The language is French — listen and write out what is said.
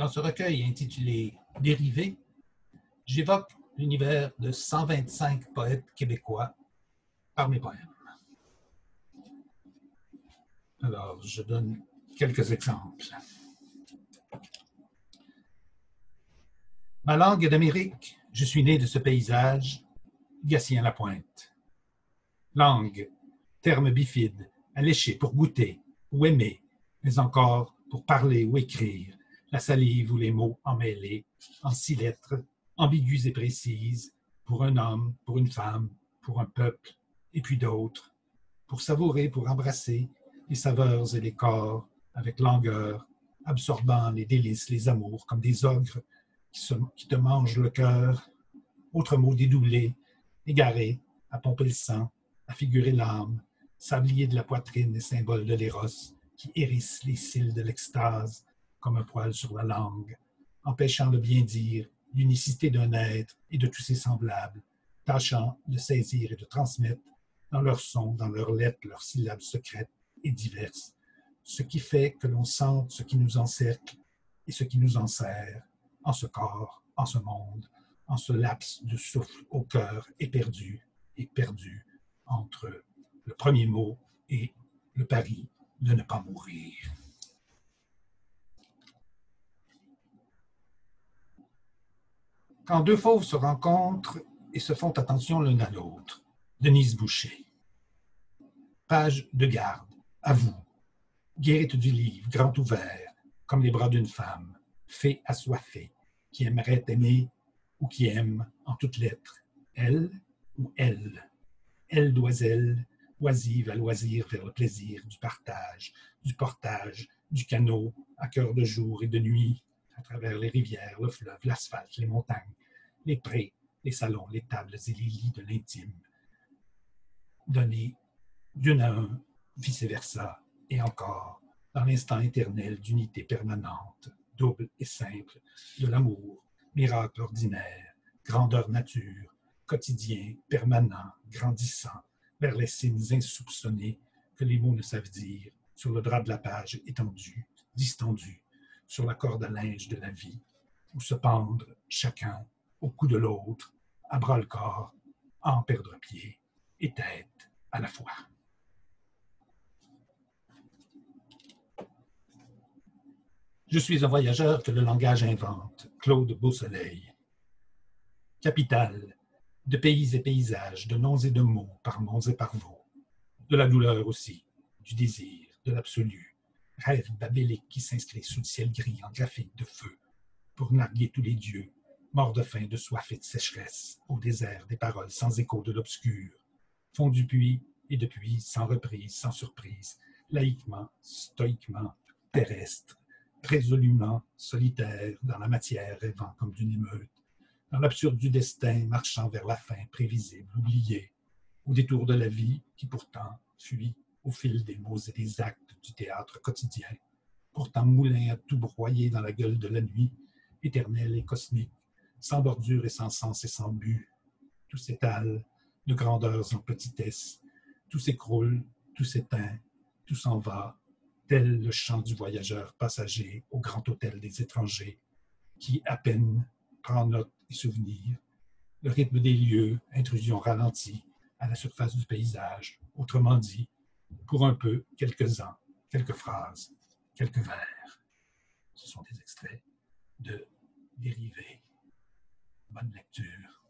Dans ce recueil intitulé « Dérivés », j'évoque l'univers de 125 poètes québécois par mes poèmes. Alors, je donne quelques exemples. Ma langue est d'Amérique, je suis né de ce paysage, Gatien Lapointe. Langue, terme bifide, à lécher pour goûter ou aimer, mais encore pour parler ou écrire, la salive ou les mots emmêlés, en 6 lettres, ambiguës et précises, pour un homme, pour une femme, pour un peuple, et puis d'autres, pour savourer, pour embrasser les saveurs et les corps, avec langueur, absorbant les délices, les amours, comme des ogres qui te mangent le cœur, autres mots dédoublés, égarés, à pomper le sang, à figurer l'âme, sablier de la poitrine et symbole de l'éros, qui hérissent les cils de l'extase, comme un poil sur la langue, empêchant le bien-dire, l'unicité d'un être et de tous ses semblables, tâchant de saisir et de transmettre dans leurs sons, dans leurs lettres, leurs syllabes secrètes et diverses, ce qui fait que l'on sente ce qui nous encercle et ce qui nous enserre, en ce corps, en ce monde, en ce laps de souffle au cœur éperdu et perdu entre le premier mot et le pari de ne pas mourir. Quand deux fauves se rencontrent et se font attention l'un à l'autre. Denise Boucher. Page de garde, à vous. Guérite du livre, grand ouvert, comme les bras d'une femme, fée assoiffée, qui aimerait aimer ou qui aime en toutes lettres, elle ou elle. Elle doiselle, oisive à loisir vers le plaisir du partage, du portage, du canot, à cœur de jour et de nuit, à travers les rivières, le fleuve, l'asphalte, les montagnes, les prés, les salons, les tables et les lits de l'intime. Donner d'une à un, vice-versa, et encore, dans l'instant éternel d'unité permanente, double et simple, de l'amour, miracle ordinaire, grandeur nature, quotidien, permanent, grandissant, vers les signes insoupçonnés que les mots ne savent dire, sur le drap de la page étendu, distendu, sur la corde à linge de la vie, où se pendre chacun au cou de l'autre, à bras-le-corps, à en perdre pied et tête à la fois. Je suis un voyageur que le langage invente, Claude Beausoleil. Capitale, de pays et paysages, de noms et de mots, par monts et par veaux. De la douleur aussi, du désir, de l'absolu. Rêve babélique qui s'inscrit sous le ciel gris en graphique de feu, pour narguer tous les dieux, morts de faim, de soif et de sécheresse, au désert des paroles sans écho de l'obscur. Fond du puits et depuis, sans reprise, sans surprise, laïquement, stoïquement, terrestre, résolument solitaire, dans la matière rêvant comme d'une émeute, dans l'absurde du destin marchant vers la fin prévisible, oubliée, au détour de la vie qui pourtant fuit au fil des mots et des actes du théâtre quotidien, pourtant moulin à tout broyer dans la gueule de la nuit, éternelle et cosmique, sans bordure et sans sens et sans but. Tout s'étale, de grandeurs en petitesse, tout s'écroule, tout s'éteint, tout s'en va, tel le chant du voyageur passager au grand hôtel des étrangers, qui à peine prend note et souvenir, le rythme des lieux, intrusion ralentie à la surface du paysage, autrement dit, pour un peu, quelques ans, quelques phrases, quelques vers. Ce sont des extraits de Dérivés. Bonne lecture.